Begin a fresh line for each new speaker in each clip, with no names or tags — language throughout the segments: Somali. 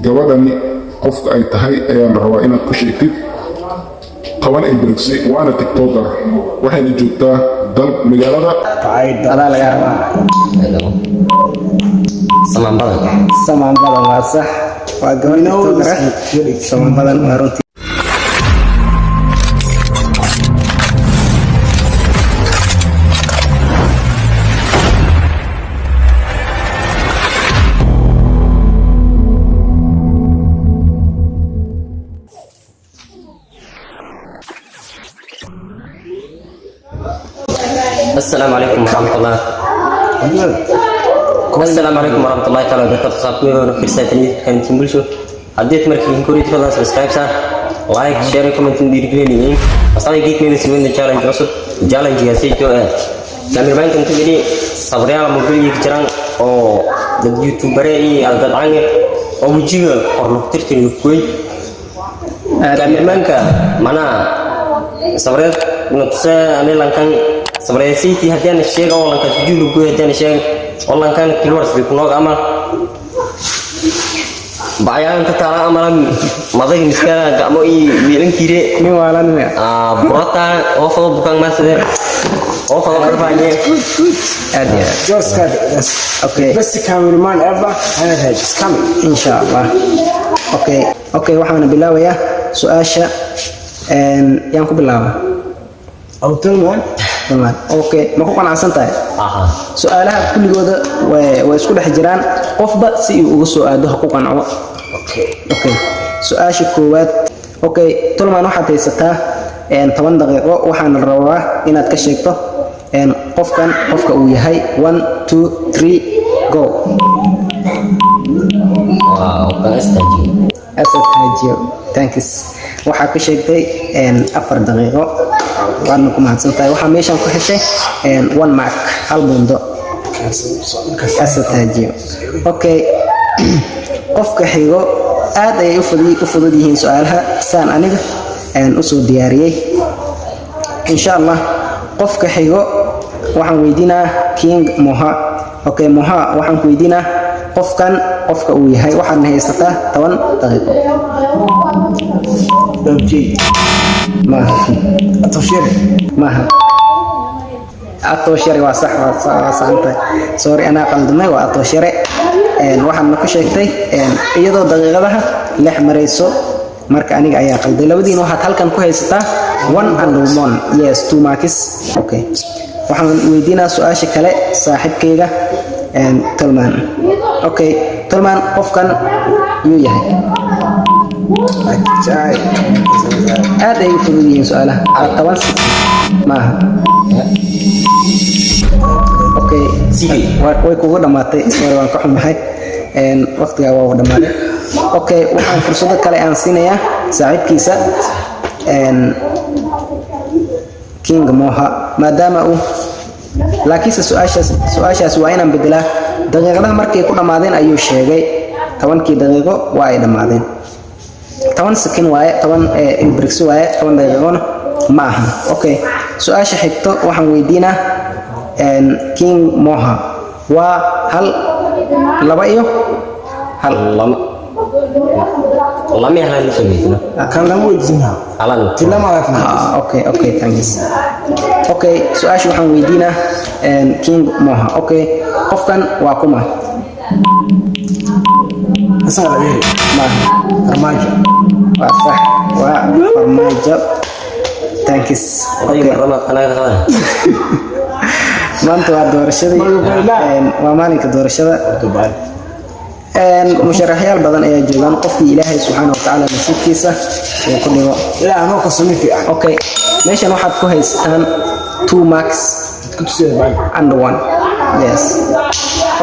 gabadhani qofka ay tahay ayaan rabaa inaad ku sheegtid qaban ay birigsay waana tiktoker waxayna joogtaa dal magaalada
adaa laga rabaa samaan badan waa sax waa gabadh tiktoker samaan badan waa runtii
السلام عليكم ورحمة الله. السلام عليكم ورحمة الله تعالى وبركاته. صاحبي في ساتني كانت تنبلشوا. عديت مركز كوري تفضل سبسكرايب صار. لايك شير كومنت ديركليني. أصلا يجيك من السوين الجالين جرسو جالين جياسي جو. كامير باين كنت بدي صبري على موبيل يكتران أو اليوتيوبر أي على عنه أو مجيء أو نكتر تنقوي. كامير باين كمانا صبري نتصل أنا لانكان sebenarnya sih hatian share orang kan tujuh gue hatian share orang kan keluar sebagai penolak amal bayang tetara amalan masa ini sekarang gak mau bilang kiri
ini walan ya
berota ovo bukan maksudnya ovo berapanya
ada
just got it
okay
best cameraman ever and it's coming
insyaallah okay waxaan bilaabaya su'aasha yang ku bilaabo
awtalman
تمام اوكي ما كان عسان تاي سؤالها كل جودة واسكو دح جيران قفبا سي ugu soo aado ha ku qanco okay su'aasha koowaad okay tolmaan waxaad haysataa 10 daqiiqo waxaan rabaa inaad ka sheegto qofka uu yahay 1 2 3 go
wow
astajiyo thanks waxaa ka sheegtay 4 daqiiqo waana ku mahadsantahay waxaa meeshan ku heshay 1 mark hal buundo astajiyo okay qofka xigo aad ay u fudud yihiin su'aalaha saan aniga u soo diyaariyay insha Allah qofka xigo waxaan weydiinaa King Moha okay Moha waxaan ku weydiinaa qofka uu yahay waxaad haysataa 10 daqiiqo ما أتوشري وصح أنت سوري أنا قلدمي وأتوشري waxaan ku sheegtay iyadoo daqiiqadaha lix marayso marka aniga ayaa qalday labadiina waxaad halkan ku haysataa 1 and 1 yes 2 marks okay waxaan weydiinaa su'aasha kale saaxiibkayga Tolman okay Tolman qofkan yuu yahay aad ay fudud yihiin su'aalaha taban maaha okay way kugu dhamaatay sorry waan ka xumahay waqtiga waa dhamaaday okay waxaan fursado kale aan siinayaa saaxiibkiisa King Moha maadaama uu laakiin su'aashaas waa inaan bedelaa daqiiqadaha markay ku dhamaadeen ayuu sheegay 10 daqiiqo waa ay dhamaadeen 10 second waaye 10 breaks waaye 10 daqiiqona ma aha okay su'aasha xigto waxaan weydiinaa King Moha waa hal laba iyo hal
lama yahay sameeyna
kan lama weydiinaa
alan
tilama
okay thanks okay su'aasha waxaan weydiinaa King Moha okay qofkan waa kuma
asal ini remaja
صح ورماجة thanks
okay
maanta waa doorashadii waa maalinka doorashada musharaxyaal badan ayaa joogaan qofkii ilaahay subxaanahu wa ta'aala nasiibkiisa uu ku dhigo
ilaa anoo kasami fiican
okay meeshan waxaad ku haysataan 2 marks and 1 yes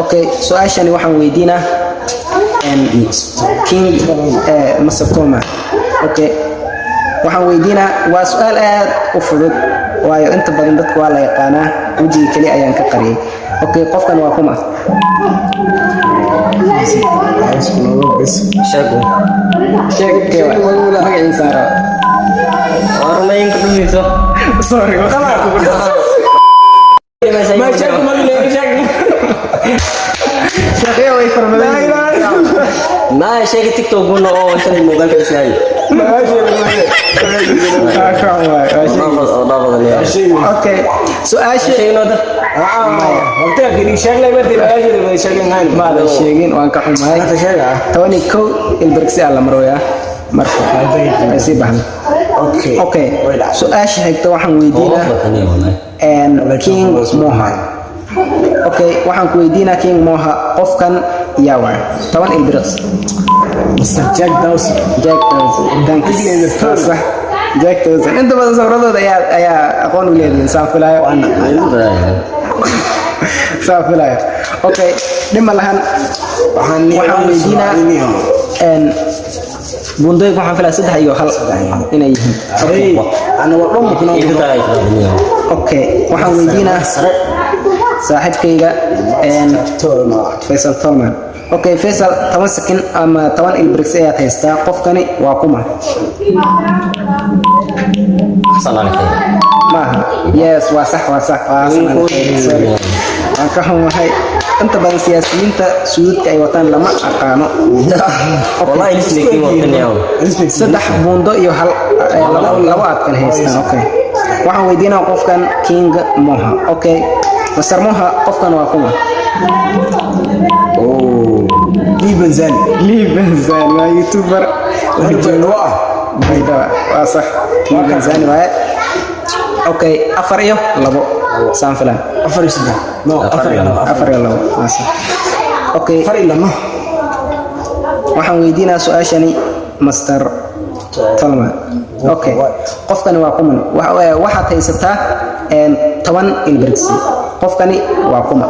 okay su'aashani waxaan weydiinaa King Mr. Toma okay waxaan weydiinaa waa su'aal aad u fudud waayo inta badan dadku waa la yaqaanaa wajiga kali ayaan ka qariyay okay qofkan waa kuma sheeg magaciisa
warmayn ku dhumiso
sorry
ما شاك ما لي شاك
شاقيه way farmadeen
ما والله شيء تيك توك قلنا اوه انت الموبايل كده شاي
اوكي سؤال
شيء نوده
قلت لك إني شغلة بدي لا شغلة هاي
ما هذا الشيء وان كحماي
هذا شغلة
تواني كو البركسي على مرويا مركب سيبها اوكي سؤال حigta waxaan weydiinaa King Moha اوكي waxaan ku weydiinaa King Moha qofkan yaa waay toban ilbiriqs
Mr. Jack Dawson
thanks Jack Dawson inta badan sawradooda ayaa aqoon u leedahay saafilaayo saafilaayo okay dhima lahan waxaan weydiinaa bundooyinka waxaan filaa 3 iyo 1 inay yihiin
أنا والله ممكن
okay waxaan weydiinaa saaxiibkayga Faisal Tolman okay Faisal 10 second ama 10 ilbiriqs ayaad haystaa qofkani waa kuma
حصل على خير
maaha yes waa sax waan ka xumahay inta badan siyaasiyiinta suudadka ay wataan lama aqaano
والله اسمي كيم وطن يوم
saddex buundo iyo hal labo aad kala haystaan okay waxaan weydiinaa qofkan King Moha okay Mr. Moha qofkan waa kuma
لي بنزان
waa youtuber bayda waa sax Tanzania waa okay afar iyo labo saan filan
أفر يسدح
afar iyo labo waa sax okay
أفر إلا ما
waxaan weydiinaa su'aashani Mr. Tolman okay qofkani waa kuma waxaad haysataa 10 ilbiriqsi qofkani waa kuma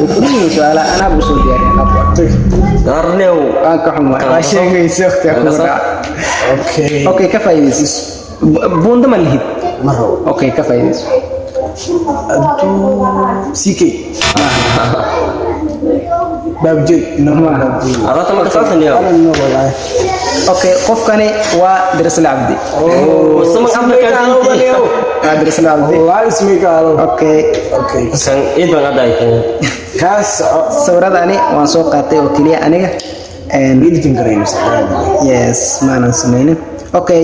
وفريني سؤال أنا أبو سعودي
دارنيو
أنك حمار ما شيء يسوق أوكي كفايدس بوند ملهي
مرة
أوكي كفايدس
سيكي باب جد
هذا تم كسرت اليوم
أوكي قفكني ودرس العبدي
وسمك عبدك
درس العبدي
والله اسمي قالوا
أوكي
كان إيه بقى دايك
كاس
sawiradaani waan soo qaatay oo kaliya aniga
editing gareyn
yes maana sameeynin okay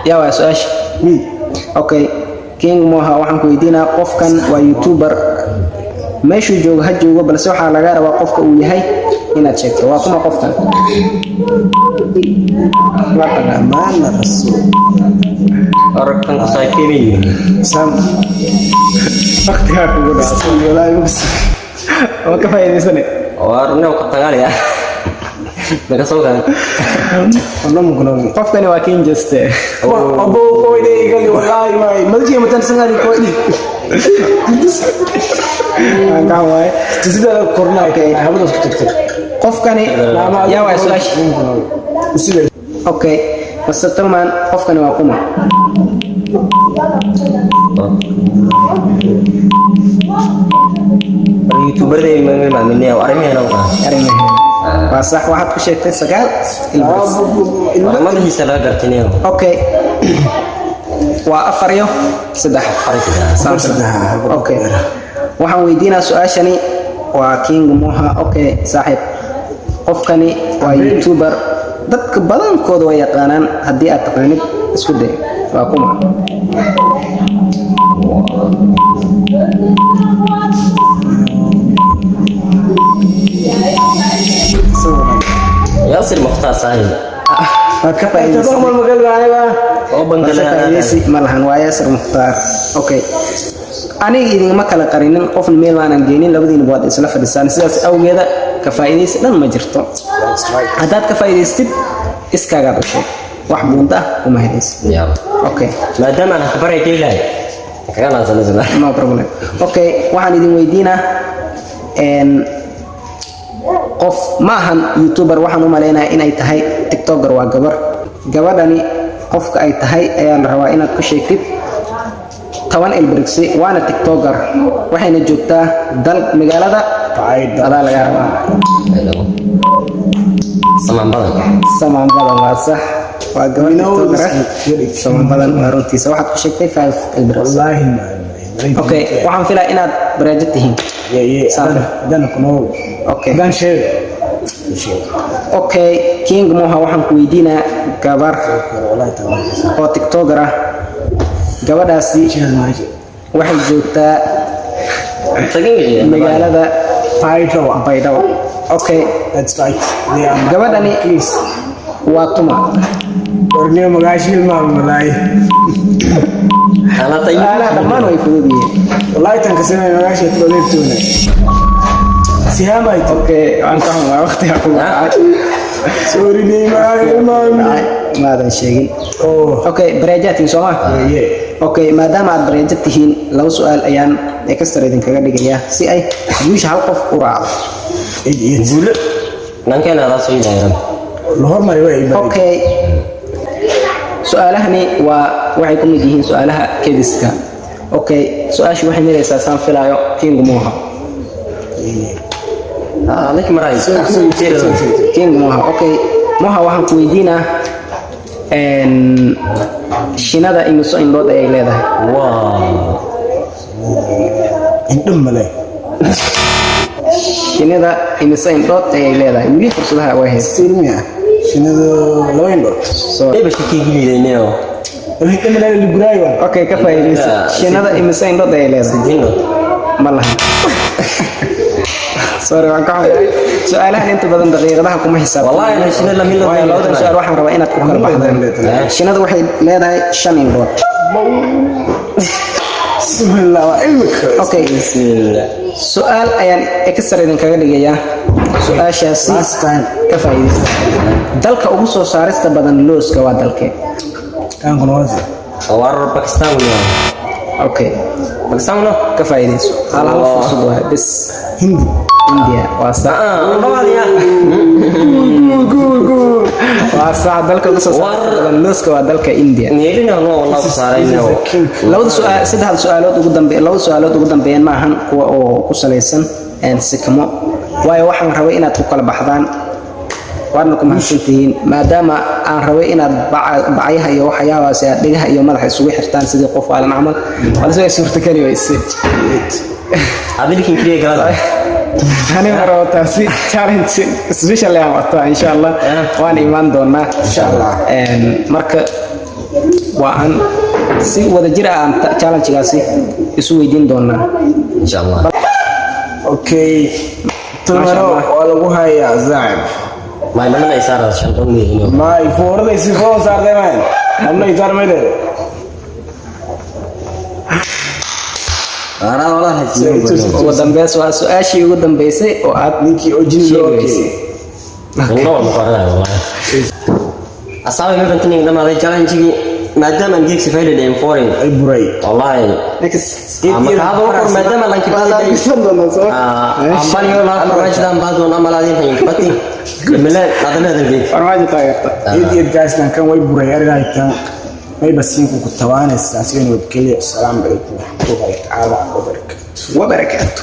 yaa waa su'aash okay King Moha waxaan ku weydiinaa qofkan waa youtuber meeshuu joogo ha joogo balse waxaa laga rabaa qofka uu yahay inaad sheegto waa kuma qofkan
maana rasuul
أركان سايكيني
sam
waqtigaa kugu dhaca oo ka faa'iideysanay
وارنيو كتغالي نك سوكان
والله ممكن
qofkani waa King Juste
ابو كويدي قال لي والله ما ملكي متن سنغالي كويدي
aan ka waay
تزيد كورنا كاي هبدا تكتك
qofkani yaa waa su'aash okay Mr. Tolman qofkani waa kuma
يوتيوبر دي ما مني او ارمي انا
waa sax waxaad ku sheegtay 9 ilbiriqs
ما بدي سلا قرتني
okay waa 4 iyo 3 okay waxaan weydiinaa su'aashani waa King Moha okay saaxiib qofkani waa youtuber dadka badankooda way yaqaanaan haddii aad taqaanid isku day waa kuma
ياسر مختار صحيح
ka faa'iideysan
ما مقال عليها
oo bangala
malahan waa Yaasir Mukhtaar okay aniga idinma kala qarinin qofna meel maanan geenin labadiina waad isla fadhisaan sidaas awgeeda ka faa'iideysi dhan ma jirto haddaad ka faa'iideystid iskaaga u sheeg wax buunda uma helaysid
يا
okay
ما دام انا خبري كيلا كان لازم
no problem okay waxaan idin weydiinaa qof maahan youtuber waxaan u maleynayaa inay tahay tiktoker waa gabadhani qofka ay tahay ayaa la rabaa inaad ku sheegtid 10 ilbiriqsi waana tiktoker waxayna joogtaa magaalada adaa laga rabaa samaan badan waa sax waa gabadh tiktoker samaan badan waa runtiisa waxaad ku sheegtay 5 ilbiriqsi
والله ما
okay waxaan filaa inaad bareejatihiin
dan kuno
okay
dan sheeg
okay king moha waxaan ku weydiinaa gabar oo tiktoker ah gabadhaasi waxay joogtaa magaalada Baydhabo okay
that's right
gabadhani waa tuma
orne magaashil maamulay
ala dhammaan way fududiin
wallahi tan kasana magaashil proletuna sihamay
okay aan ka xumaa waqtiga ku
sorry ni
maadan sheegin okay bareejatin Soomaa okay maadaama aad bareejatihiin laba su'aal ayaan extra idinkaga dhigayaa si ay guusha hal qof u raacdo
guulo nankeena la soo yidaaran
hormari way
okay su'aalahani waxay ku mid yihiin su'aalaha kediska okay su'aashu waxay maraysaa saan filaayo king moha
عليك مراي
king moha okay moha waxaan ku weydiinaa shinada imiso indhood ay leedahay
indhum male
shinada imiso indhood ay leedahay wili fursadaha way haystaa
silmiya shinada laba indhood
ايش كي جينيو
wixii kamid ah liguraayo
okay ka faa'iideyso shinada imiso indhood ay leedahay
جينو
ma laha sorry waan ka xumay su'aalahan inta badan daqiiqadaha kuma xisaabtan
والله انا شنو لما يلا
waayo labada su'aal waxaan rabaa inaad ku kala baxdaan shinada waxay leedahay 5 indhood
bismillah wa ilmika
okay
بسم الله
su'aal ayaan extra idinkaga dhigayaa su'aashaasi
last time
ka faa'iideyso dalka ugu soo saarista badan looska waa dalkee
kan kunoose
وار باكستان ولا
okay
باكستان ولا
ka faa'iideyso hal fursad waa bas
hindi
India waa sax waa sax dalka ugu soo saarista badan looska waa dalka India
نيرنا والله صارينا
labada su'aal saddex su'aalood ugu dambeeyay laba su'aalood ugu dambeeyay ma ahan kuwa oo ku saleysan sikamo waayo waxaan rabay inaad ku kala baxdaan waana ku mahadsantihiin maadaama aan rabay inaad bacyaha iyo waxyaabahaas aad dhigaha iyo madaxa isugu xirtaan sidii qof aalan camal balse way suurtageli weysay
هذا اللي كان كريه قال
hani marwataasi challenge special ayaan wataa insha Allah waan imaan doonaa insha Allah marka waan si wada jir aan challenge-gaasi isu weydiin doonaa
ان شاء الله
okay tumaro waa lagu hayaa zaib
ما يمنع يسار عشان تقولي
ma ifoorada si foo saarday man amna itar meede
انا والله
ugu dambeys waa su'aashii ugu dambeysay oo aad
ninkii ojin lookeeyay
والله والله اصلا ما كنت لما هذا challenge ما دام عندك سفيل الانفورين
ay buray
والله
next
اما هذا وقر ما دام لانك أمباني ولا فرج دام بعد ولا ملادين هين بتي ملا هذا هذا البيت
farmaajo taageerta
idiyad gaasnan kan way buray argaytan may basiinku ku tawaanaysa asigan wad kaliya assalamu alaykum wa rahmatullahi ta'ala wa barakatuh
wa barakatuh